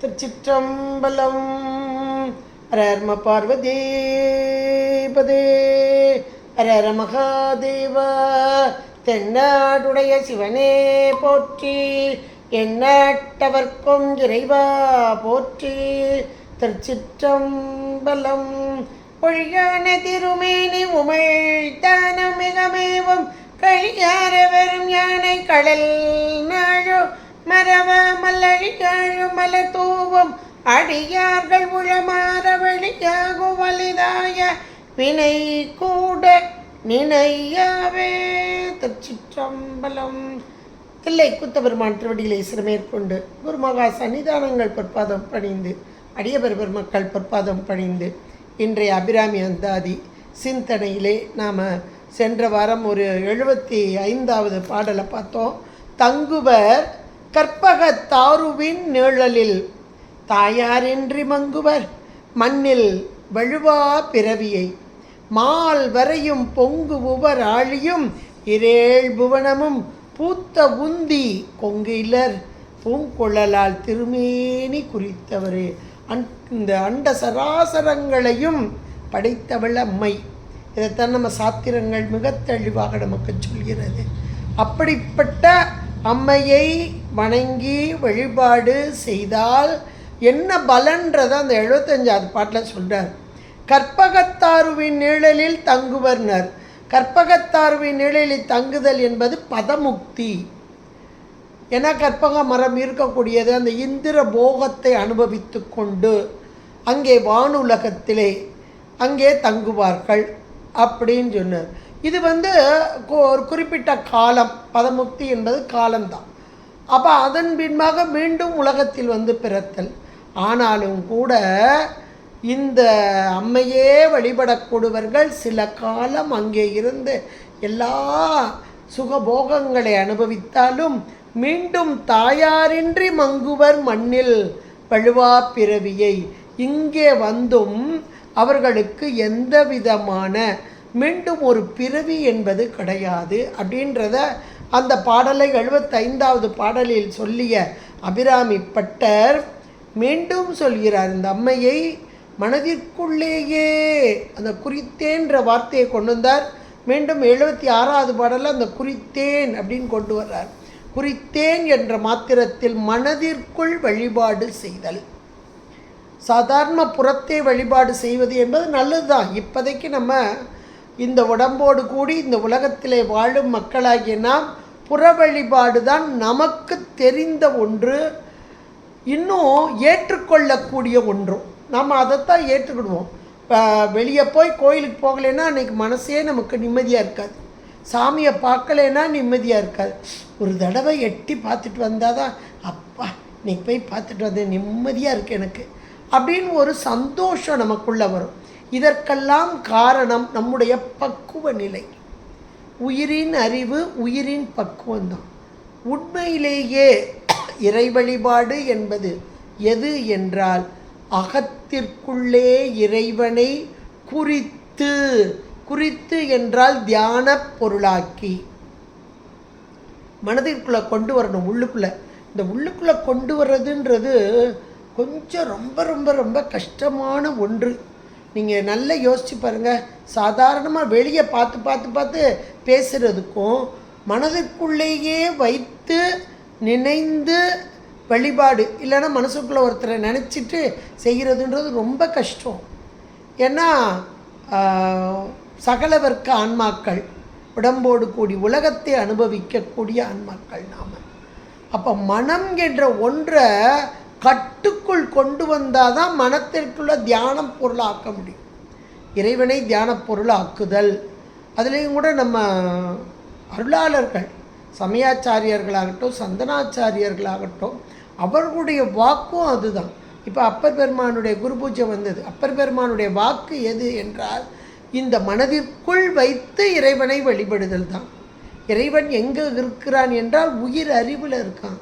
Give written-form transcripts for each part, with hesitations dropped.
திருச்சிற்றம்பலம். ஹர பார்வதீபதே ஹர மகாதேவா. தென்னாடுடைய சிவனே போற்றி, எந்நாட்டவர்க்கும் இறைவா போற்றி. திருச்சிற்றம்பலம். பொழியான திருமேனி உமிழ்தான மிகமேவும் கழியார வெறும் யானை கடல் நாழோ மரவ மல்லழிகாழு மலர் தூவும் அடியார்கள் உளமாற வெளியாகும் வலிதாய வினை கூட நினையாவே. திருச்சிற்றம்பலம். தில்லை கூத்தபெருமான் திருவடிகளை சிறமேற்கொண்டு குருமகா சன்னிதானங்கள் பொற்பாதம் பணிந்து அடியவர் பெருமக்கள் பொற்பாதம் பணிந்து இன்றைய அபிராமி அந்தாதி சிந்தனையிலே நாம் சென்ற வாரம் ஒரு 75வது பாடலை பார்த்தோம். தங்குவர் கற்பகத்தாருவின் நிழலில் தாயாரின்றி மங்குவர் மண்ணில் வழுவா பிறவியை மால் வரையும் பொங்கு உவர் ஆழியும் இரேழ் புவனமும் பூத்த உந்தி கொங்கிலர் பூங்குழலால் திருமேனி குறித்தவரே. இந்த அண்ட சராசரங்களையும் படைத்தவள் அம்மை. இதைத்தான் நம்ம சாத்திரங்கள் மிக தெளிவாக நமக்கு சொல்கிறது. அப்படிப்பட்ட அம்மையை வணங்கி வழிபாடு செய்தால் என்ன பலன்றதை அந்த 75வது பாட்டில் சொல்கிறார். கற்பகத்தாருவின் நிழலில் தங்குவர்னர். கற்பகத்தாருவின் நிழலில் தங்குதல் என்பது பதமுக்தி. ஏன்னா கற்பக மரம் இருக்கக்கூடியது அந்த இந்திர போகத்தை அனுபவித்து கொண்டு அங்கே வானுலகத்திலே அங்கே தங்குவார்கள் அப்படின்னு சொன்னார். இது ஒரு குறிப்பிட்ட காலம், பதமுக்தி என்பது காலம்தான். அப்போ அதன் பின்பாக மீண்டும் உலகத்தில் பிறத்தல். ஆனாலும் கூட இந்த அம்மையே வழிபடக்கூடியவர்கள் சில காலம் அங்கே இருந்து எல்லா சுகபோகங்களை அனுபவித்தாலும் மீண்டும் தாயாரின்றி மங்குவர் மண்ணில் வழுவா பிறவியை. இங்கே வந்தும் அவர்களுக்கு எந்த விதமான மீண்டும் ஒரு பிறவி என்பது கிடையாது அப்படின்றத அந்த பாடலை 75வது பாடலில் சொல்லிய அபிராமி பட்டர் மீண்டும் சொல்கிறார். இந்த அம்மையை மனதிற்குள்ளேயே அந்த குறித்தேன்ற வார்த்தையை கொண்டு வந்தார். மீண்டும் 76வது பாடலில் அந்த குறித்தேன் அப்படின்னு கொண்டு வர்றார். குறித்தேன் என்ற மாத்திரத்தில் மனதிற்குள் வழிபாடு செய்தல். சாதாரண புறத்தே வழிபாடு செய்வது என்பது நல்லது தான். இப்போதைக்கு நம்ம இந்த உடம்போடு கூடி இந்த உலகத்திலே வாழும் மக்களாகிய நாம் புற வழிபாடு தான் நமக்கு தெரிந்த ஒன்று, இன்னும் ஏற்றுக்கொள்ளக்கூடிய ஒன்றும். நம்ம அதைத்தான் ஏற்றுக்கிடுவோம். வெளியே போய் கோயிலுக்கு போகலைன்னா அன்றைக்கி மனசே நமக்கு நிம்மதியாக இருக்காது. சாமியை பார்க்கலைன்னா நிம்மதியாக இருக்காது. ஒரு தடவை எட்டி பார்த்துட்டு வந்தால் தான் அப்பா இன்னைக்கு போய் பார்த்துட்டு வந்தேன் நிம்மதியாக இருக்குது எனக்கு அப்படின்னு ஒரு சந்தோஷம் நமக்குள்ளே வரும். இதற்கெல்லாம் காரணம் நம்முடைய பக்குவ நிலை, உயிரின் அறிவு, உயிரின் பக்குவம்தான். உண்மையிலேயே இறை வழிபாடு என்பது எது என்றால் அகத்திற்குள்ளே இறைவனை குறித்து, குறித்து என்றால் தியான பொருளாக்கி மனதிற்குள்ளே கொண்டு வரணும். உள்ளுக்குள்ளே இந்த உள்ளுக்குள்ளே கொண்டு வர்றதுன்றது கொஞ்சம் ரொம்ப ரொம்ப ரொம்ப கஷ்டமான ஒன்று. நீங்கள் நல்லா யோசித்து பாருங்கள். சாதாரணமாக வெளியே பார்த்து பார்த்து பார்த்து பேசுகிறதுக்கும் மனதிற்குள்ளேயே வைத்து நினைந்து வழிபாடு இல்லைன்னா மனசுக்குள்ளே ஒருத்தரை நினச்சிட்டு செய்கிறதுன்றது ரொம்ப கஷ்டம். ஏன்னா சகலவர்க்க ஆன்மாக்கள், உடம்போடு கூடி உலகத்தை அனுபவிக்கக்கூடிய ஆன்மாக்கள் நாம். அப்போ மனம் என்ற ஒன்றை கட்டுக்குள் கொண்டு வந்தால் தான் மனத்திற்குள்ள தியானம் பொருளாக்க முடியும். இறைவனை தியான பொருளாக்குதல். அதுலேயும் கூட நம்ம அருளாளர்கள், சமயாச்சாரியர்களாகட்டும் சந்தனாச்சாரியர்களாகட்டும், அவர்களுடைய வாக்கும் அதுதான். இப்போ அப்பர் பெருமானுடைய குரு பூஜை வந்தது. அப்பர் பெருமானுடைய வாக்கு எது என்றால் இந்த மனதிற்குள் வைத்து இறைவனை வழிபடுதல் தான். இறைவன் எங்கே இருக்கிறான் என்றால் உயிர் அறிவில் இருக்கான்.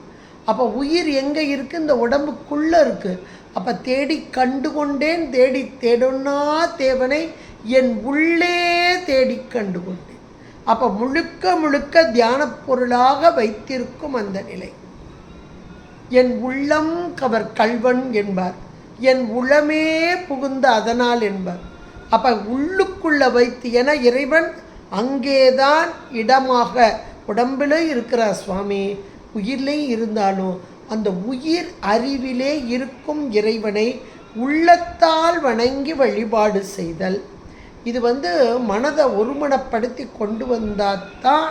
அப்போ உயிர் எங்கே இருக்குது? இந்த உடம்புக்குள்ளே இருக்குது. அப்போ தேடி கண்டு கொண்டேன் தேடி தேடுன்னா தேவனை என் உள்ளே தேடி கண்டு கொண்டேன். அப்போ முழுக்க முழுக்க தியான பொருளாக வைத்திருக்கும் அந்த நிலை. என் உள்ளம் கவர் கல்வன் என்பார், என் உளமே புகுந்த அதனால் என்பார். அப்போ உள்ளுக்குள்ள வைத்து, என இறைவன் அங்கேதான் இடமாக உடம்பிலே இருக்கிறார் சுவாமி, உயிரிலே இருந்தாலும் அந்த உயிர் அறிவிலே இருக்கும் இறைவனை உள்ளத்தால் வணங்கி வழிபாடு செய்தல். இது மனதை ஒருமனப்படுத்தி கொண்டு வந்தால்தான்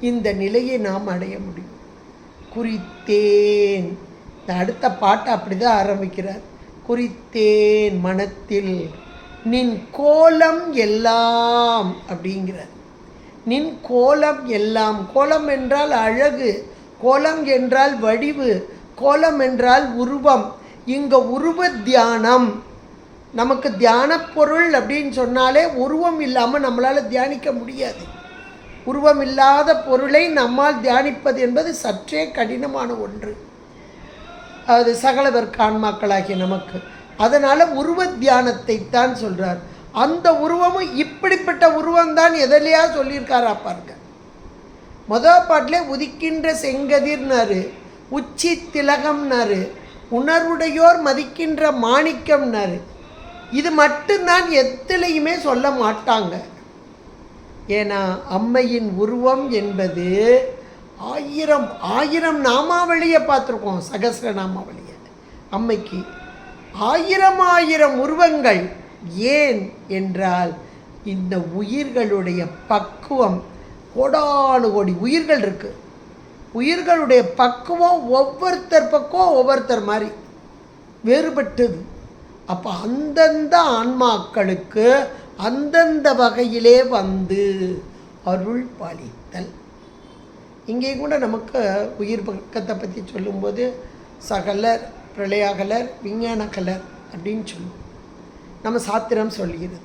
இந்த நிலையை நாம் அடைய முடியும். குறித்தேன், இந்த அடுத்த பாட்டை அப்படி தான் ஆரம்பிக்கிறார். குறித்தேன் மனத்தில் நின் கோலம் எல்லாம் அப்படிங்கிறார். நின் கோலம் எல்லாம். கோலம் என்றால் அழகு, கோலம் என்றால் வடிவு, கோலம் என்றால் உருவம். இங்கே உருவ தியானம். நமக்கு தியான பொருள் அப்படின்னு சொன்னாலே உருவம் இல்லாமல் நம்மளால் தியானிக்க முடியாது. உருவம் இல்லாத பொருளை நம்மால் தியானிப்பது என்பது சற்றே கடினமான ஒன்று, அது சகலவர் காண்மாக்களாகிய நமக்கு. அதனால் உருவ தியானத்தை தான் சொல்கிறார். அந்த உருவமும் இப்படிப்பட்ட உருவம்தான் எதிலையா சொல்லியிருக்காரா பாருங்க. மொதல் பாட்டிலே உதிக்கின்ற செங்கதிர்னாரு, உச்சி திலகம்னாரு, உணர்வுடையோர் மதிக்கின்ற மாணிக்கம்னாரு. இது மட்டும்தான் எத்திலையுமே சொல்ல மாட்டாங்க. ஏன்னா அம்மையின் உருவம் என்பது ஆயிரம் ஆயிரம் நாமாவளியை பார்த்துருக்கோம். சகஸ்ர நாமாவளியை அம்மைக்கு ஆயிரம் ஆயிரம் உருவங்கள். ஏன் என்றால் இந்த உயிர்களுடைய பக்குவம், கோடானு கோடி உயிர்கள் இருக்குது, உயிர்களுடைய பக்குவம் ஒவ்வொருத்தர் பக்கம் ஒவ்வொருத்தர் மாதிரி வேறுபட்டது. அப்போ அந்தந்த ஆன்மாக்களுக்கு அந்தந்த வகையிலே அருள் பாலித்தல். இங்கே கூட நமக்கு உயிர் பக்கத்தை பற்றி சொல்லும்போது சகலர், பிரளயாகலர், விஞ்ஞானகலர் அப்படின்னு சொல்லுவோம். நம்ம சாத்திரம் சொல்கிறது.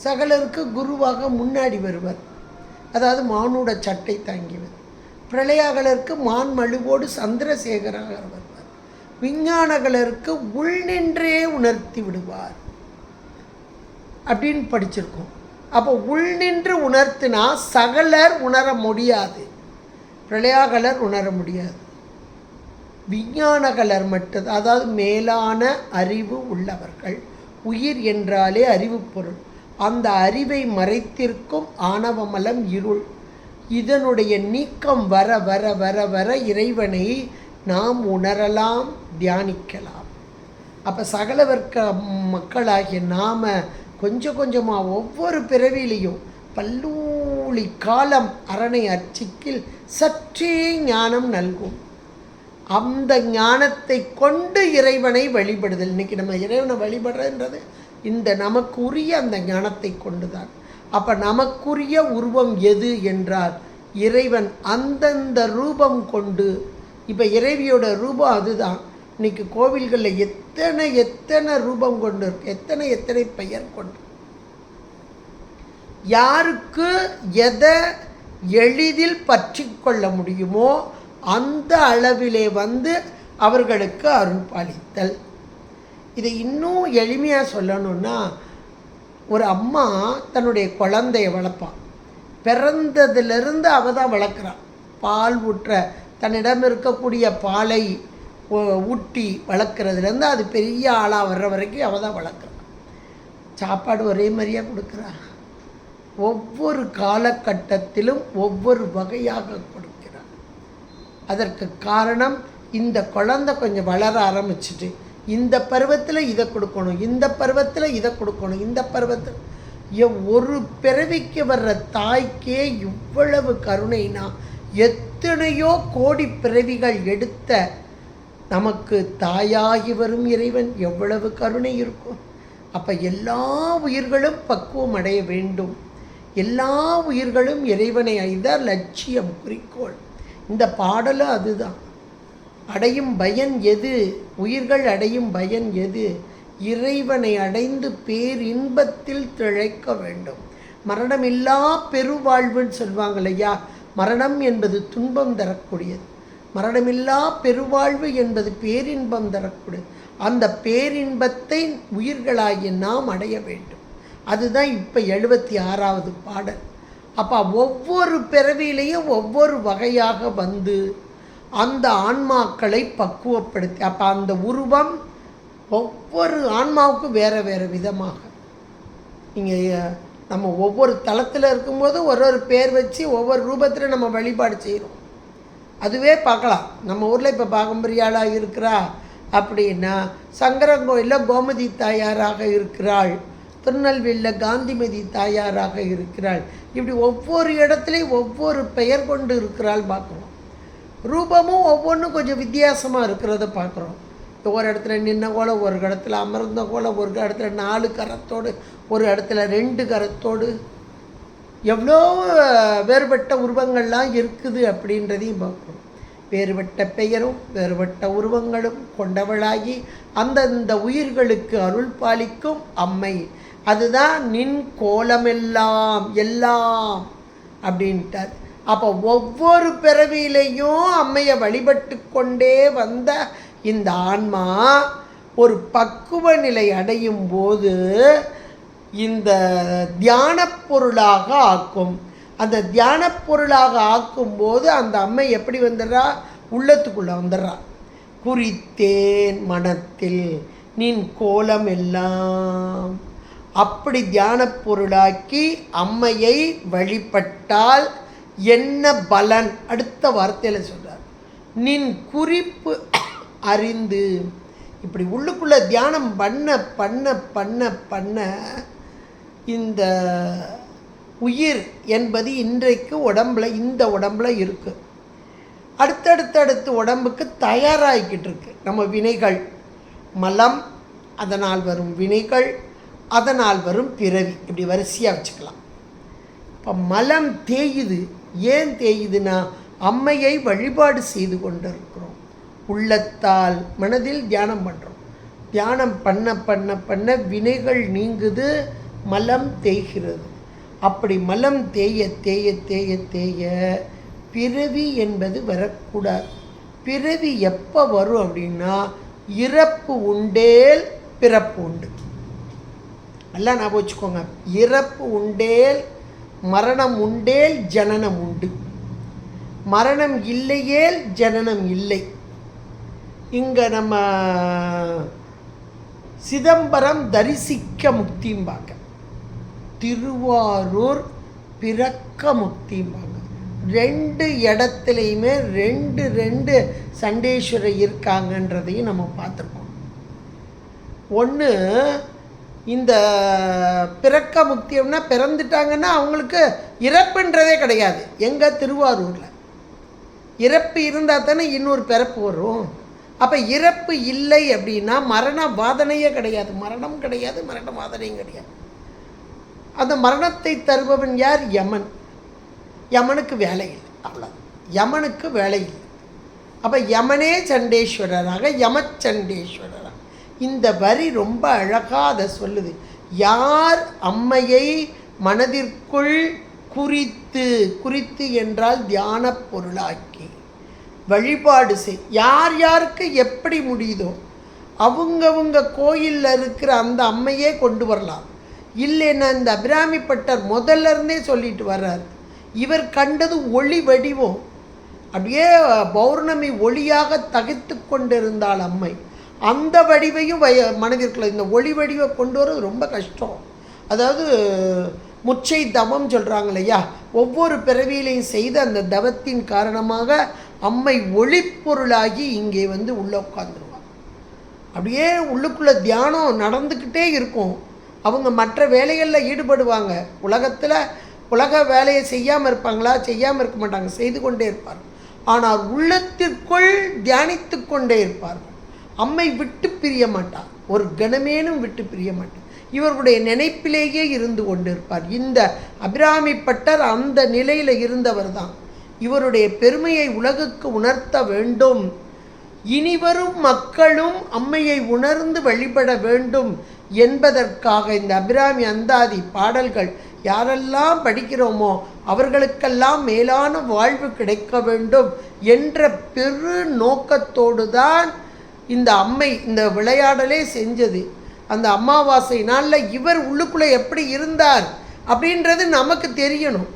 சகலருக்கு குருவாக முன்னாடி வருவர், அதாவது மானுட சட்டை தாங்கிவர். பிரளயாகலருக்கு மான் மழுவோடு சந்திரசேகராக வருவார். விஞ்ஞானகலருக்கு உள் நின்றே உணர்த்தி விடுவார் அப்படின்னு படிச்சிருக்கோம். அப்போ உள் நின்று உணர்த்தினா சகலர் உணர முடியாது, பிரளயாகலர் உணர முடியாது. விஞ்ஞானகலர் மட்டும், அதாவது மேலான அறிவு உள்ளவர்கள். உயிர் என்றாலே அறிவு பொருள். அந்த அறிவை மறைத்திருக்கும் ஆணவமலம் இருள், இதனுடைய நீக்கம் வர வர வர வர இறைவனை நாம் உணரலாம், தியானிக்கலாம். அப்போ சகலவர்க்க மக்களாகிய நாம் கொஞ்சம் கொஞ்சமாக ஒவ்வொரு பிறவிலையும் பல்லூழி காலம் அரணை அர்ச்சிக்கில் சற்றே ஞானம் நல்கும். அந்த ஞானத்தை கொண்டு இறைவனை வழிபடுதல். இன்றைக்கி நம்ம இறைவனை வழிபடுறதுன்றது இந்த நமக்குரிய அந்த ஞானத்தை கொண்டு தான். அப்போ நமக்குரிய உருவம் எது என்றால் இறைவன் அந்தந்த ரூபம் கொண்டு. இப்போ இறைவியோட ரூபம் அதுதான். இன்றைக்கி கோவில்களில் எத்தனை எத்தனை ரூபம் கொண்டு இருக்கு, எத்தனை எத்தனை பெயர் கொண்டு. யாருக்கு எதை எளிதில் பற்றி கொள்ள முடியுமோ அந்த அளவிலே அவர்களுக்கு அருள் பாலித்தல். இதை இன்னும் எளிமையாக சொல்லணும்னா, ஒரு அம்மா தன்னுடைய குழந்தைய வளர்ப்பான். பிறந்ததுலேருந்து அவள் தான் வளர்க்குறான். பால் ஊற்ற, தன்னிடம் இருக்கக்கூடிய பாலை ஊட்டி வளர்க்குறதுலேருந்து அது பெரிய ஆளாக வர்ற வரைக்கும் அவள் தான் வளர்க்குறான். சாப்பாடு ஒரே மாதிரியாக கொடுக்குறா. ஒவ்வொரு காலகட்டத்திலும் ஒவ்வொரு வகையாக கொடுக்கிறார். அதற்கு காரணம், இந்த குழந்தை கொஞ்சம் வளர ஆரம்பிச்சுட்டு இந்த பருவத்தில் இதை கொடுக்கணும், இந்த பருவத்தில் இதை கொடுக்கணும், இந்த பருவத்தில் ஒரு பிறவிக்கு வர்ற தாய்க்கே இவ்வளவு கருணைனா எத்தனையோ கோடி பிறவிகள் எடுத்த நமக்கு தாயாகி வரும் இறைவன் எவ்வளவு கருணை இருக்கும். அப்போ எல்லா உயிர்களும் பக்குவம் அடைய வேண்டும். எல்லா உயிர்களும் இறைவனை அடைந்தார் லட்சியம், குறிக்கோள். இந்த பாடலும் அதுதான். அடையும் பயன் எது? உயிர்கள் அடையும் பயன் எது? இறைவனை அடைந்து பேரின்பத்தில் திளைக்க வேண்டும். மரணமில்லா பெருவாழ்வுன்னு சொல்லுவாங்க இல்லையா? மரணம் என்பது துன்பம் தரக்கூடியது, மரணமில்லா பெருவாழ்வு என்பது பேரின்பம் தரக்கூடியது. அந்த பேரின்பத்தை உயிர்களாகிய நாம் அடைய வேண்டும். அதுதான் இப்போ 76வது பாடல். அப்போ ஒவ்வொரு பிறவியிலையும் ஒவ்வொரு வகையாக அந்த ஆன்மாக்களை பக்குவப்படுத்தி, அப்போ அந்த உருவம் ஒவ்வொரு ஆன்மாவுக்கும் வேறு வேறு விதமாக, நீங்கள் நம்ம ஒவ்வொரு தளத்தில் இருக்கும்போது ஒரு பேர் வச்சு ஒவ்வொரு ரூபத்தில் நம்ம வழிபாடு செய்கிறோம். அதுவே பார்க்கலாம். நம்ம ஊரில் இப்போ பாகம்பரியாளாக இருக்கிறா அப்படின்னா சங்கரங்கோயிலில் கோமதி தாயாராக இருக்கிறாள், திருநெல்வேலியில் காந்திமதி தாயாராக இருக்கிறாள். இப்படி ஒவ்வொரு இடத்துலையும் ஒவ்வொரு பெயர் கொண்டு இருக்கிறாள் பார்க்குறோம். ரூபமும் ஒவ்வொன்றும் கொஞ்சம் வித்தியாசமாக இருக்கிறத பார்க்குறோம். ஒரு இடத்துல நின்ன கோலம், ஒரு இடத்துல அமர்ந்த கோலம், ஒரு இடத்துல 4 கரத்தோடு, ஒரு இடத்துல 2 கரத்தோடு, எவ்வளோ வேறுபட்ட உருவங்கள்லாம் இருக்குது அப்படின்றதையும் பார்க்குறோம். வேறுபட்ட பெயரும் வேறுபட்ட உருவங்களும் கொண்டவளாகி அந்தந்த உயிர்களுக்கு அருள் பாலிக்கும் அம்மை. அதுதான் நின் கோலமெல்லாம் எல்லாம் அப்படின்ட்டார். அப்போ ஒவ்வொரு பிறவியிலையும் அம்மையை வழிபட்டு கொண்டே வந்த இந்த ஆன்மா ஒரு பக்குவ நிலை அடையும் போது இந்த தியான பொருளாக ஆக்கும். அந்த தியான பொருளாக ஆக்கும்போது அந்த அம்மை எப்படி வந்துடுறா? உள்ளத்துக்குள்ளே வந்துடுறா. குறித்தேன் மனத்தில் நின் கோலம் எல்லாம். அப்படி தியான பொருளாக்கி அம்மையை வழிபட்டால் என்ன பலன்? அடுத்த வார்த்தையில் சொல்கிறார், நின் குறிப்பு அறிந்து. இப்படி உள்ளுக்குள்ளே தியானம் பண்ண பண்ண பண்ண பண்ண இந்த உயிர் என்பது இன்றைக்கு உடம்புல, இந்த உடம்புல இருக்குது. அடுத்தடுத்தடுத்து உடம்புக்கு தயாராகிக்கிட்டு இருக்கு. நம்ம வினைகள், மலம், அதனால் வரும் வினைகள், அதனால் வரும் பிறவி, இப்படி வரிசையாக வச்சுக்கலாம். இப்போ மலம் தேயுது. ஏன் தேயுதுன்னா அம்மையை வழிபாடு செய்து கொண்டு இருக்கிறோம். உள்ளத்தால் மனதில் தியானம் பண்ணுறோம். தியானம் பண்ண பண்ண பண்ண வினைகள் நீங்குது, மலம் தேய்கிறது. அப்படி மலம் தேய தேய தேய தேய பிறவி என்பது வரக்கூடாது. பிறவி எப்போ வரும் அப்படின்னா இறப்பு உண்டேல் பிறப்பு உண்டு. எல்லாம் ஞாபகம் வச்சுக்கோங்க. இறப்பு உண்டேல் மரணம் உண்டேல் ஜனனம் உண்டு. மரணம் இல்லையேல் ஜனனம் இல்லை. இங்கே நம்ம சிதம்பரம் தரிசிக்க முக்திம்பாங்க, திருவாரூர் பிறக்க முக்திம்பாங்க. 2 இடத்துலையுமே 2 சண்டேஸ்வரர் இருக்காங்கன்றதையும் நம்ம பார்த்துருக்கோம். ஒன்று, இந்த பிறக்க முக்தியம்னா பிறந்துட்டாங்கன்னா அவங்களுக்கு இறப்புன்றதே கிடையாது. எங்கள் திருவாரூரில் இறப்பு இருந்தால் தானே இன்னொரு பிறப்பு வரும். அப்போ இறப்பு இல்லை அப்படின்னா மரண வாதனையே கிடையாது, மரணம் கிடையாது, மரண வாதனையும் கிடையாது. அந்த மரணத்தை தருபவன் யார்? யமன். யமனுக்கு வேலை இல்லை, அவ்வளோ. யமனுக்கு வேலை இல்லை. அப்போ யமனே சண்டேஸ்வரராக, யமச்சண்டேஸ்வரராக. இந்த வரி ரொம்ப அழகாக அதை சொல்லுது. யார் அம்மையை மனதிற்குள் குறித்து, குறித்து என்றால் தியான பொருளாக்கி வழிபாடு செய். யார் யாருக்கு எப்படி முடியுதோ அவங்கவுங்க கோயிலில் இருக்கிற அந்த அம்மையே கொண்டு வரலாம். இல்லைன்னா இந்த அபிராமி பட்டர் முதல்ல இருந்தே சொல்லிட்டு வர்றார், இவர் கண்டது ஒளி வடிவம். அப்படியே பௌர்ணமி ஒளியாக தகித்து கொண்டிருந்தாள் அம்மை. அந்த வடிவையும் மனதிற்குள்ள இந்த ஒளி வடிவை கொண்டு வர ரொம்ப கஷ்டம். அதாவது முச்சை தவம் சொல்கிறாங்க இல்லையா, ஒவ்வொரு பிறவியிலையும் செய்த அந்த தவத்தின் காரணமாக அம்மை ஒளிப்பொருளாகி இங்கே வந்து உள்ளே உட்காந்துருவாங்க. அப்படியே உள்ளுக்குள்ளே தியானம் நடந்துக்கிட்டே இருக்கும். அவங்க மற்ற வேலைகளில் ஈடுபடுவாங்க. உலகத்தில் உலக வேலையை செய்யாமல் இருப்பாங்களா? செய்யாமல் இருக்க மாட்டாங்க, செய்து கொண்டே இருப்பார்கள். ஆனால் உள்ளத்திற்குள் தியானித்து கொண்டே இருப்பார்கள். அம்மை விட்டு பிரிய மாட்டார், ஒரு கணமேனும் விட்டு பிரிய மாட்டார். இவர்களுடைய நினைப்பிலேயே இருந்து கொண்டிருப்பார். இந்த அபிராமி பட்டர் அந்த நிலையில் இருந்தவர் தான். இவருடைய பெருமையை உலகுக்கு உணர்த்த வேண்டும். இனிவரும் மக்களும் அம்மையை உணர்ந்து வழிபட வேண்டும் என்பதற்காக இந்த அபிராமி அந்தாதி பாடல்கள் யாரெல்லாம் படிக்கிறோமோ அவர்களுக்கெல்லாம் மேலான வாழ்வு கிடைக்க வேண்டும் என்ற பெரு நோக்கத்தோடு தான் இந்த அம்மை இந்த விளையாடலே செஞ்சது. அந்த அமாவாசை நாளில் இவர் உள்ளுக்குள்ளே எப்படி இருந்தார் அப்படின்றது நமக்கு தெரியணும்.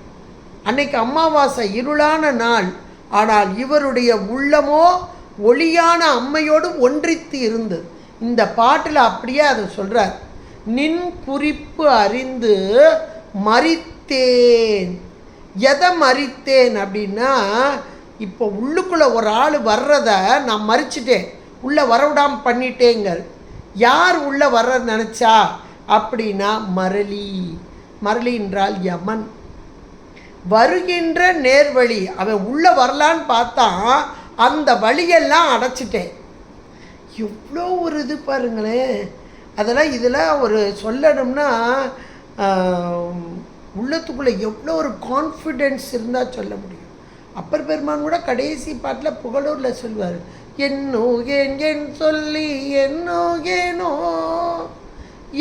அன்னைக்கு அமாவாசை இருளான நாள். ஆனால் இவருடைய உள்ளமோ ஒளியான அம்மையோடு ஒன்றித்து இருந்தது. இந்த பாட்டில் அப்படியே அதை சொல்கிறார். நின் குறிப்பு அறிந்து மறித்தேன். எதை மறித்தேன் அப்படின்னா, இப்போ உள்ளுக்குள்ளே ஒரு ஆள் வர்றத நான் மறிச்சிட்டேன், உள்ளே வரவிடாமல் பண்ணிட்டேங்க. யார் உள்ளே வர்ற நினச்சா அப்படின்னா மரளி. மரளி என்றால் யமன். வருகின்ற நேர்வழி, அவன் உள்ளே வரலான்னு பார்த்தா அந்த வழியெல்லாம் அடைச்சிட்டேன். எவ்வளோ ஒரு இது பாருங்களேன். அதெல்லாம் இதில் ஒரு சொல்லணும்னா உள்ளத்துக்குள்ளே எவ்வளோ ஒரு கான்ஃபிடென்ஸ் இருந்தால் சொல்ல முடியும். அப்பர் பெருமான் கூட கடைசி பாட்டில் புகழூரில் சொல்வார், என்னோ ஏன் சொல்லி என்னோ ஏனோ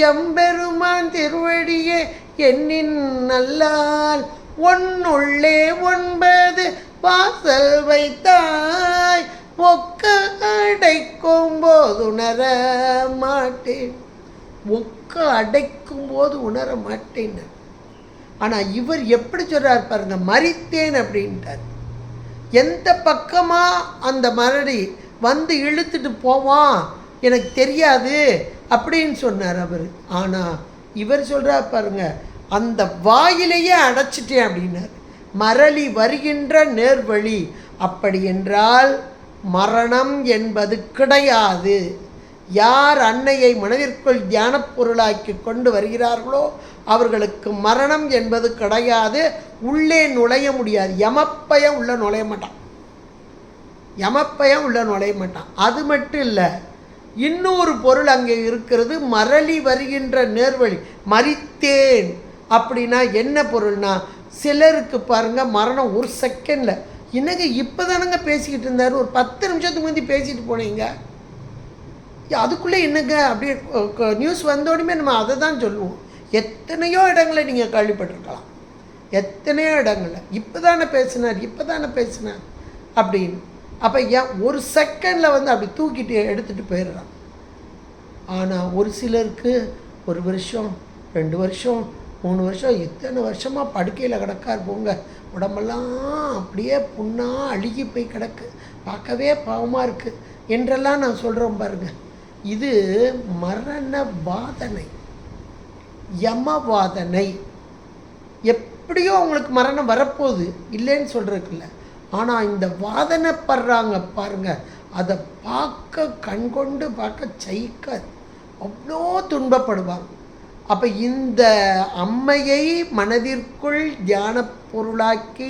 எம்பெருமான் திருவடியே எண்ணின் நல்லால் ஒன்னுள்ளே 9 வாசல் வைத்தாய் ஒக்க அடைக்கும் போது உணர மாட்டேன். ஒக்க அடைக்கும் போது உணர மாட்டேன். ஆனால் இவர் எப்படி சொல்கிறார் பாருங்க, மறித்தேன் அப்படின்ட்டார். எந்த பக்கமாக அந்த மரடி வந்து இழுத்துட்டு போவான் எனக்கு தெரியாது அப்படின்னு சொன்னார் அவர். ஆனால் இவர் சொல்கிறார் பாருங்க, அந்த வாயிலேயே அடைச்சிட்டேன் அப்படின்னார். மரளி வருகின்ற நேர்வழி. அப்படி என்றால் மரணம் என்பது கிடையாது. யார் அன்னையை மனதிற்குள் தியான பொருளாக்கி கொண்டு வருகிறார்களோ அவர்களுக்கு மரணம் என்பது கிடையாது. உள்ளே நுழைய முடியாது. யமப்பையன் உள்ள நுழைய மாட்டான். யமப்பையன் உள்ள நுழைய மாட்டான். அது மட்டும் இல்லை, இன்னொரு பொருள் அங்கே இருக்கிறது. மரளி வருகின்ற நேர்வழி. மறித்தேன் அப்படின்னா என்ன பொருள்னா, சிலருக்கு பாருங்கள் மரணம் ஒரு செகண்டில். என்னங்க இப்போ தானங்க பேசிக்கிட்டு இருந்தார், ஒரு 10 நிமிஷத்துக்கு முந்தி பேசிட்டு போனீங்க, அதுக்குள்ளே என்னங்க அப்படி நியூஸ் வந்தோடனே நம்ம அதை தான் சொல்லுவோம். எத்தனையோ இடங்களை நீங்கள் கேள்விப்பட்டிருக்கலாம், எத்தனையோ இடங்களில் இப்போ தானே பேசினார் அப்படின்னு. அப்போ ஏன் ஒரு செகண்டில் வந்து அப்படி தூக்கிட்டு எடுத்துகிட்டு போயிடுறான். ஆனால் ஒரு சிலருக்கு 1 வருஷம் 2 வருஷம் 3 வருஷம் எத்தனை வருஷமாக படுக்கையில் கிடக்கார் போங்க, உடம்பெல்லாம் அப்படியே புண்ணாக அழுகி போய் கிடக்கு, பார்க்கவே பாவமாக இருக்குது என்றெல்லாம் நான் சொல்கிறேன் பாருங்க. இது மரண வாதனை, யமவாதனை. எப்படியோ அவங்களுக்கு மரணம் வரப்போகுது, இல்லைன்னு சொல்கிறதுக்குல்ல. ஆனால் இந்த வாதனைப்படுறாங்க பாருங்க, அதை பார்க்க கண்கொண்டு பார்க்க சகிக்க அவ்வளோ துன்பப்படுவாங்க. அப்போ இந்த அம்மையை மனதிற்குள் தியான பொருளாக்கி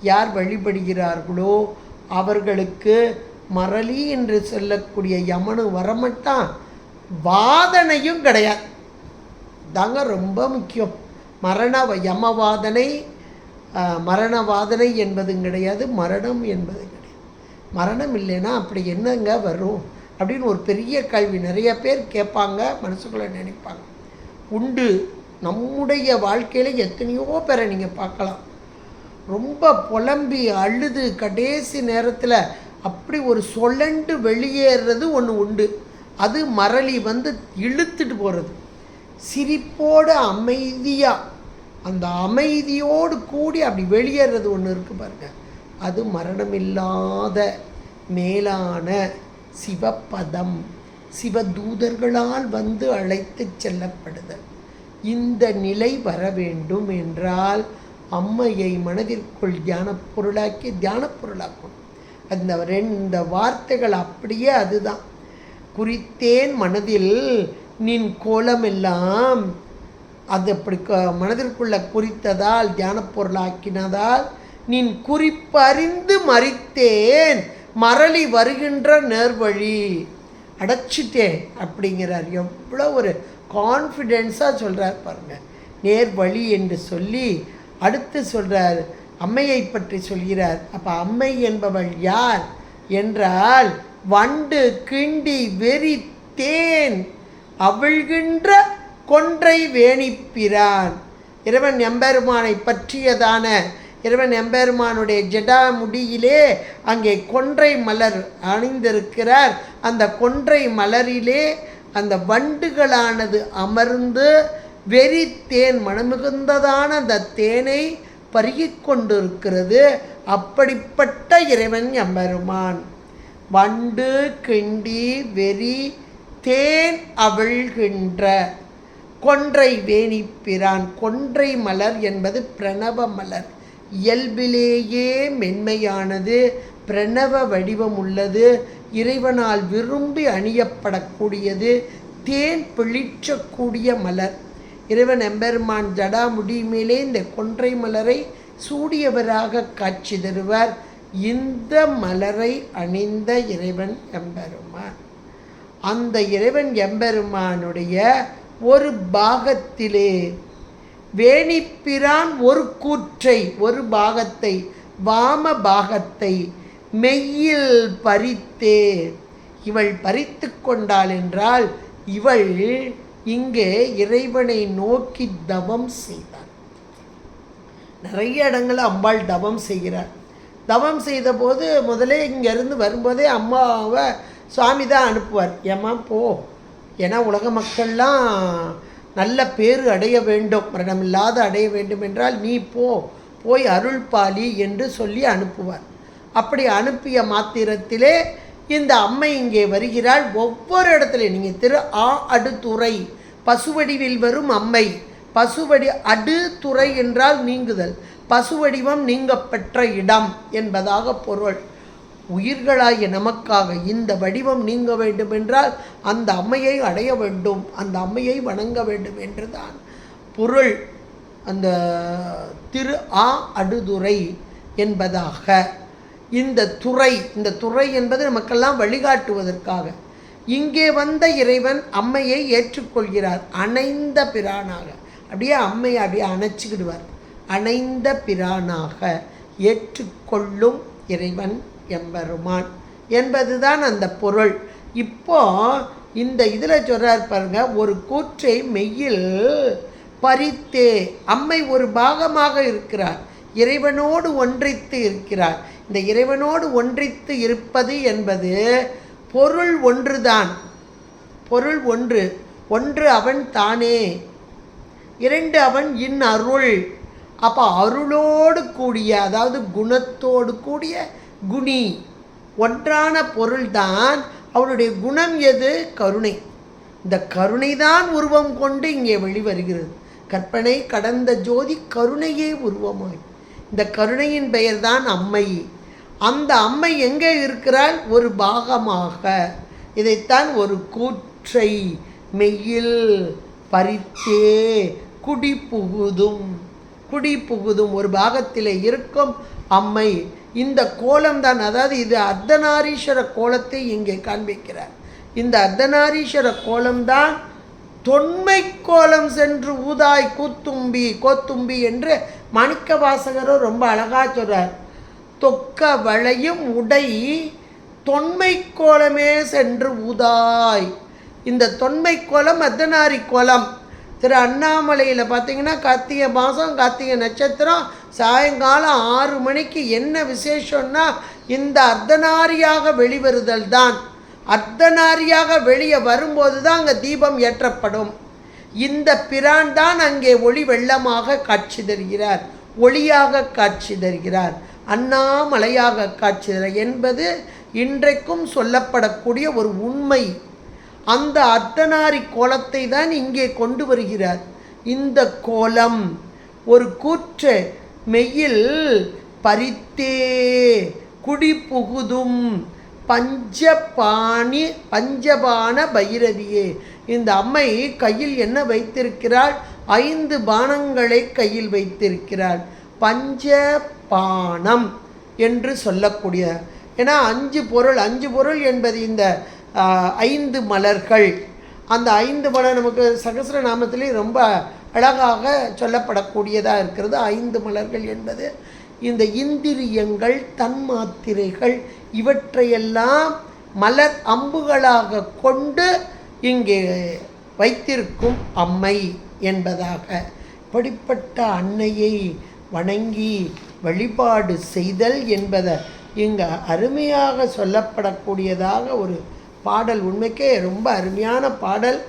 யார் வழிபடுகிறார்களோ அவர்களுக்கு மரளி என்று சொல்லக்கூடிய யமனு வரமாட்டான், வாதனையும் கிடையாது. தாங்க ரொம்ப முக்கியம். யமவாதனை மரணவாதனை என்பதும் கிடையாது, மரணம் என்பது கிடையாது. மரணம் இல்லைன்னா அப்படி என்னங்க வரும் அப்படின்னு ஒரு பெரிய கேள்வி நிறைய பேர் கேட்பாங்க, மனசுக்குள்ளே நினைப்பாங்க. உண்டு, நம்முடைய வாழ்க்கையில் எத்தனையோ பேரை நீங்கள் பார்க்கலாம், ரொம்ப புலம்பி அழுது கடைசி நேரத்தில் அப்படி ஒரு சொலண்டு வெளியேறது ஒன்று உண்டு. அது மரளி வந்து இழுத்துட்டு போகிறது. சிரிப்போடு அமைதியாக, அந்த அமைதியோடு கூடி அப்படி வெளியேறது ஒன்று இருக்குது பாருங்க, அது மரணமில்லாத மேலான சிவபதம், சிவதூதர்களால் வந்து அழைத்து செல்லப்படுதல். இந்த நிலை வர வேண்டும் என்றால் அம்மையை மனதிற்குள் தியான பொருளாக்கணும். அந்த 2 வார்த்தைகள் அப்படியே அதுதான். குறித்தேன் மனதில் நின் கோலமெல்லாம், அது அப்படி மனதிற்குள்ள குறித்ததால் தியான பொருளாக்கினதால் நின் குறிப்பறிந்து மறித்தேன், மரளி வருகின்ற நேர்வழி அடைச்சிட்டேன் அப்படிங்கிறார். எவ்வளோ ஒரு கான்ஃபிடென்ஸாக சொல்கிறார் பாருங்கள். நேர்வழி என்று சொல்லி அடுத்து சொல்கிறார், அம்மையை பற்றி சொல்கிறார். அப்போ அம்மை என்பவள் யார் என்றால், வண்டு கிண்டி வெறி தேன் அவிழ்கின்ற கொன்றை வேணிப்பிரான். இறைவன் எம்பெருமானை பற்றியதான இறைவன் எம்பெருமானுடைய ஜடா முடியிலே அங்கே கொன்றை மலர் அணிந்திருக்கிறார். அந்த கொன்றை மலரிலே அந்த வண்டுகளானது அமர்ந்து வெறி தேன் மனமிகுந்ததான அந்த தேனை பருகி கொண்டிருக்கிறது. அப்படிப்பட்ட இறைவன் எம்பெருமான். வண்டு கிண்டி வெறி தேன் அவிழ்கின்ற கொன்றை வேணிப்பிரான். கொன்றை மலர் என்பது பிரணவ மலர். இயல்பிலேயே மென்மையானது, பிரணவ வடிவம் உள்ளது, இறைவனால் விரும்பி அணியப்படக்கூடியது, தேன் பிழிற்றக்கூடிய மலர். இறைவன் எம்பெருமான் ஜடாமுடி மேலே இந்த கொன்றை மலரை சூடியவராக காட்சி தருவார். இந்த மலரை அணிந்த இறைவன் எம்பெருமான். அந்த இறைவன் எம்பெருமானுடைய ஒரு பாகத்திலே வேணிப்பிரான் ஒரு கூற்றை, ஒரு பாகத்தை, வாம பாகத்தை மெய்யில் பறித்தே. இவள் பறித்து கொண்டாள் என்றால் இவள் இங்கே இறைவனை நோக்கி தவம் செய்தாள். நிறைய இடங்களில் அம்பாள் தவம் செய்கிறாள். தவம் செய்த போது முதலே இங்கேருந்து வரும்போதே அம்மாவை சுவாமி தான் அனுப்புவார். ஏம்மா போ, ஏன்னா உலக மக்கள்லாம் நல்ல பேர் அடைய வேண்டும், மரணமில்லாத அடைய வேண்டும் என்றால் நீ போய் அருள் பாலி என்று சொல்லி அனுப்புவார். அப்படி அனுப்பிய மாத்திரத்திலே இந்த அம்மை இங்கே வருகிறாள். ஒவ்வொரு இடத்துலையும் நீங்கள் திரு அடுத்துறை பசுவடிவில் வரும் அம்மை. பசுவடி அடுத்துறை என்றால் நீங்குதல், பசுவடிவம் நீங்க பெற்ற இடம் என்பதாக பொருள். உயிர்களாகிய நமக்காக இந்த வடிவம் நீங்க வேண்டும் என்றால் அந்த அம்மையை அடைய வேண்டும், அந்த அம்மையை வணங்க வேண்டும் என்றுதான் பொருள். அந்த திரு அடுதுறை என்பதாக இந்த துறை என்பது நமக்கெல்லாம் வழிகாட்டுவதற்காக இங்கே வந்த இறைவன் அம்மையை ஏற்றுக்கொள்கிறார். அணைந்த பிரானாக, அப்படியே அம்மையை அப்படியே அணைச்சிக்கிடுவார். அணைந்த பிரானாக ஏற்றுக்கொள்ளும் இறைவன் எம்பெருமான் என்பதுதான் அந்த பொருள். இப்போ இந்த இதில் சொல்கிறார் பாருங்க, ஒரு கூற்றை மெய்யில் பறித்தே. அம்மை ஒரு பாகமாக இருக்கிறார், இறைவனோடு ஒன்றித்து இருக்கிறார். இந்த இறைவனோடு ஒன்றித்து இருப்பது என்பது பொருள் ஒன்றுதான். பொருள் ஒன்று அவன் தானே, இரண்டு அவன் இன் அருள். அப்போ அருளோடு கூடிய, அதாவது குணத்தோடு கூடிய குணி, ஒன்றான பொருள்தான். அவனுடைய குணம் எது? கருணை. இந்த கருணை தான் உருவம் கொண்டு இங்கே வெளிவருகிறது. கற்பனை கடந்த ஜோதி கருணையே உருவமாய். இந்த கருணையின் பெயர்தான் அம்மை. அந்த அம்மை எங்கே இருக்கிறாள்? ஒரு பாகமாக. இதைத்தான் ஒரு கூற்றை மெய்யில் பறித்தே குடி புகுதும் ஒரு பாகத்தில் இருக்கும் அம்மை. இந்த கோலம்தான், அதாவது இது அர்த்தநாரீஸ்வர கோலத்தை இங்கே காண்பிக்கிறார். இந்த அர்த்தநாரீஸ்வர கோலம்தான் தொன்மை கோலம் சென்று ஊதாய் கோத்தும்பி என்று மாணிக்க வாசகரும் ரொம்ப அழகா சொல்றார். தொக்க வளையும் உடை தொன்மை கோலமே சென்று ஊதாய். இந்த தொன்மை கோலம் அர்த்தநாரி கோலம். திரு அண்ணாமலையில் பார்த்தீங்கன்னா கார்த்திகை மாதம், கார்த்திகை நட்சத்திரம், சாயங்காலம் 6 மணிக்கு என்ன விசேஷம்னா இந்த அர்த்தநாரியாக வெளிவருதல் தான். அர்த்தநாரியாக வெளியே வரும்போது தான் அங்கே தீபம் ஏற்றப்படும். இந்த பிரான் தான் அங்கே ஒளி வெள்ளமாக காட்சி தருகிறார், ஒளியாக காட்சி தருகிறார், அண்ணாமலையாக காட்சி தர என்பது இன்றைக்கும் சொல்லப்படக்கூடிய ஒரு உண்மை. அந்த அர்த்தநாரி கோலத்தை தான் இங்கே கொண்டு வருகிறார். இந்த கோலம் ஒரு கூற்று மெய்யில் பறித்தே குடி புகுதும் பஞ்சபான பைரவியே. இந்த அம்மை கையில் என்ன வைத்திருக்கிறாள்? 5 பானங்களை கையில் வைத்திருக்கிறாள். பஞ்சபானம் என்று சொல்லக்கூடிய, ஏன்னா 5 பொருள் என்பது இந்த 5 மலர்கள். அந்த 5 மலர் நமக்கு சகஸ்ரநாமத்திலே ரொம்ப அழகாக சொல்லப்படக்கூடியதாக இருக்கிறது. 5 மலர்கள் என்பது இந்த இந்திரியங்கள், தன்மாத்திரைகள், இவற்றையெல்லாம் மலர் அம்புகளாக கொண்டு இங்கே வைத்திருக்கும் அம்மை என்பதாக. இப்படிப்பட்ட அன்னையை வணங்கி வழிபாடு செய்தல் என்பதை இங்கே அருமையாக சொல்லப்படக்கூடியதாக ஒரு பாடல். உண்மைக்கே ரொம்ப அருமையான பாடல்.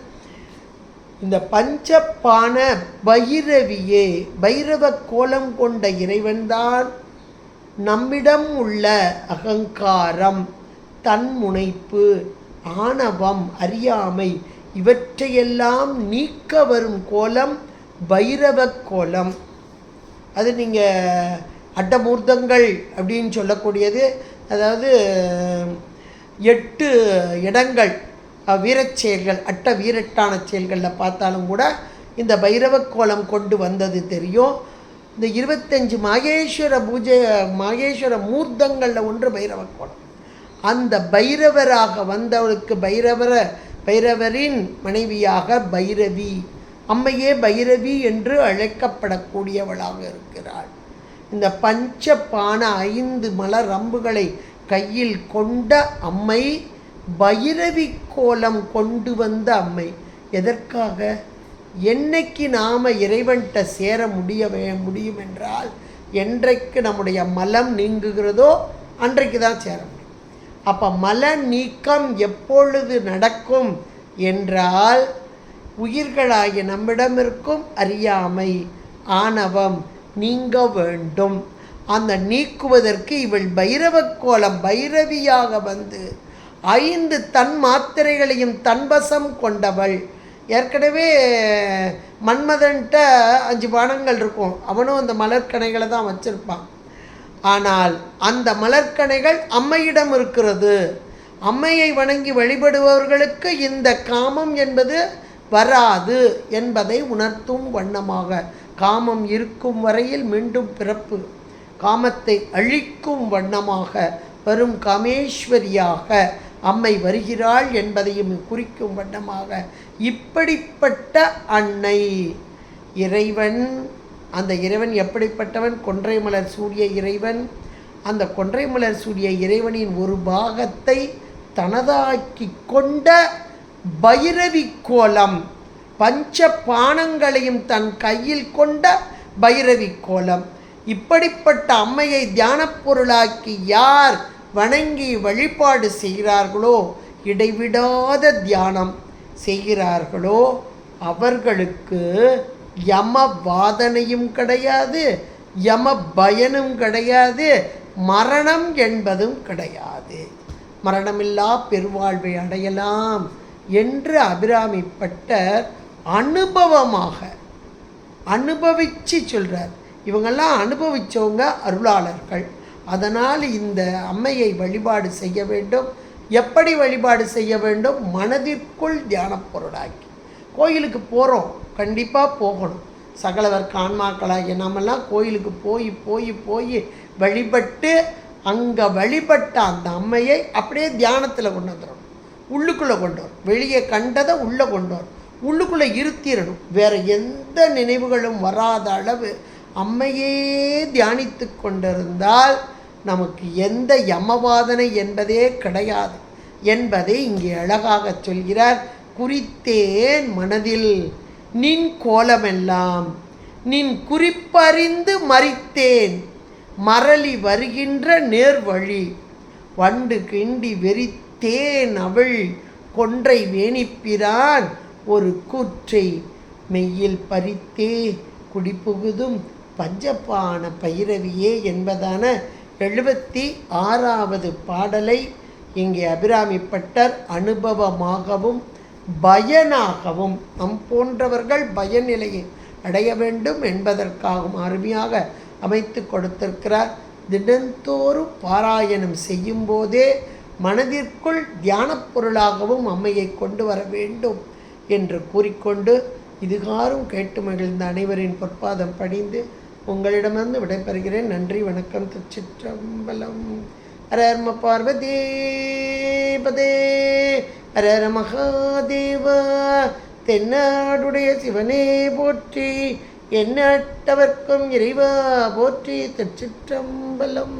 இந்த பஞ்சபான பைரவியே, பைரவ கோலம் கொண்ட இறைவன்தான் நம்மிடம் உள்ள அகங்காரம், தன்முனைப்பு, ஆணவம், அறியாமை இவற்றையெல்லாம் நீக்க வரும் கோலம் பைரவ கோலம். அது நீங்கள் அட்டமூர்த்தங்கள் அப்படின்னு சொல்லக்கூடியது, அதாவது 8 இடங்கள் வீரச் செயல்கள், வீரட்டான செயல்களில் பார்த்தாலும் கூட இந்த பைரவ கோலம் கொண்டு வந்தது தெரியும். இந்த 25 மாகேஸ்வர மூர்த்தங்களில் ஒன்று பைரவ கோலம். அந்த பைரவராக வந்தவளுக்கு பைரவரின் மனைவியாக பைரவி, அம்மையே பைரவி என்று அழைக்கப்படக்கூடியவளாக இருக்கிறாள். இந்த பஞ்ச பான 5 மலர் அம்புகளை கையில் கொண்ட அம்மை, பைரவி கோலம் கொண்டு வந்த அம்மை. எதற்காக? என்னைக்கு நாம் இறைவன்கிட்ட சேர முடியும் என்றால், என்றைக்கு நம்முடைய மலம் நீங்குகிறதோ அன்றைக்கு தான் சேர முடியும். அப்போ மல நீக்கம் எப்பொழுது நடக்கும் என்றால், உயிர்களாகிய நம்மிடம் இருக்கும் அறியாமை, ஆணவம் நீங்க வேண்டும். அந்த நீக்குவதற்கு இவள் பைரவ கோலம் பைரவியாக வந்து 5 தன் மாத்திரைகளையும் தன்வசம் கொண்டவள். ஏற்கனவே மன்மதன்ட்ட 5 பானங்கள் இருக்கும், அவனும் அந்த மலர்கணைகளை தான் வச்சிருப்பான். ஆனால் அந்த மலர்கணைகள் அம்மையிடம் இருக்கிறது. அம்மையை வணங்கி வழிபடுபவர்களுக்கு இந்த காமம் என்பது வராது என்பதை உணர்த்தும் வண்ணமாக, காமம் இருக்கும் வரையில் மீண்டும் பிறப்பு, காமத்தை அழிக்கும் வண்ணமாக வரும் காமேஸ்வரியாக அம்மை வருகிறாள் என்பதையும் குறிக்கும் வண்ணமாக இப்படிப்பட்ட அன்னை இறைவன். அந்த இறைவன் எப்படிப்பட்டவன்? கொன்றை மலர் சூடிய இறைவன். அந்த கொன்றை மலர் சூடிய இறைவனின் ஒரு பாகத்தை தனதாக்கி கொண்ட பைரவி கோலம், பஞ்ச பானங்களையும் தன் கையில் கொண்ட பைரவி கோலம். இப்படிப்பட்ட அம்மையை தியானப் பொருளாக்கி யார் வணங்கி வழிபாடு செய்கிறார்களோ, இடைவிடாத தியானம் செய்கிறார்களோ, அவர்களுக்கு யம வாதனையும் கிடையாது, யம பயனும் கிடையாது, மரணம் என்பதும் கிடையாது. மரணமில்லா பெருவாழ்வை அடையலாம் என்று அபிராமி பட்டர் அனுபவிச்சு சொல்கிறார். இவங்கெல்லாம் அனுபவித்தவங்க அருளாளர்கள். அதனால் இந்த அம்மையை வழிபாடு செய்ய வேண்டும். எப்படி வழிபாடு செய்ய வேண்டும்? மனதிற்குள் தியான பொருளாக்கி. கோயிலுக்கு போகிறோம், கண்டிப்பாக போகணும். சகலவர் கான்மாக்களாகிய நாமெல்லாம் கோயிலுக்கு போய் வழிபட்டு அங்கே வழிபட்ட அந்த அம்மையை அப்படியே தியானத்தில் கொண்டு வந்துடணும். உள்ளுக்குள்ளே கொண்டு வரும், வெளியே கண்டதை உள்ளே கொண்டு வரும், உள்ளுக்குள்ளே இருத்திடணும். வேறு எந்த நினைவுகளும் வராத அளவு அம்மையே தியானித்து கொண்டிருந்தால் நமக்கு எந்த யமவாதனை என்பதே கிடையாது என்பதை இங்கே அழகாக சொல்கிறார். குறித்தேன் மனதில் நின் கோலமெல்லாம், நின் குறிப்பறிந்து மறித்தேன் மரளி வருகின்ற நேர்வழி, வண்டு கிண்டி வெறித்தேன் அவள் கொன்றை வேணிப்பிரான் ஒரு கூற்றை மெய்யில் பறித்தே குடிப்புகுதும் பஞ்சப்பான பைரவியே என்பதான 76வது பாடலை இங்கே அபிராமி பட்டர் அனுபவமாகவும் பயனாகவும் நம் போன்றவர்கள் பயநிலையை அடைய வேண்டும் என்பதற்காகவும் அருமையாக அமைத்து கொடுத்திருக்கிறார். தினந்தோறும் பாராயணம் செய்யும் போதே மனதிற்குள் தியானப் பொருளாகவும் அம்மையை கொண்டு வர வேண்டும் என்று கூறிக்கொண்டு, இதுகாரும் கேட்டு மகிழ்ந்த அனைவரின் பொற்பாதம் பணிந்து உங்களிடமிருந்து விடைபெறுகிறேன். நன்றி, வணக்கம். திருச்சிற்றம்பலம். ஹர பார்வதி பதே, ஹர மகாதேவ. தென்னாடுடைய சிவனே போற்றி, எண்ணற்றவர்க்கும் இறைவா போற்றி. திருச்சிற்றம்பலம்.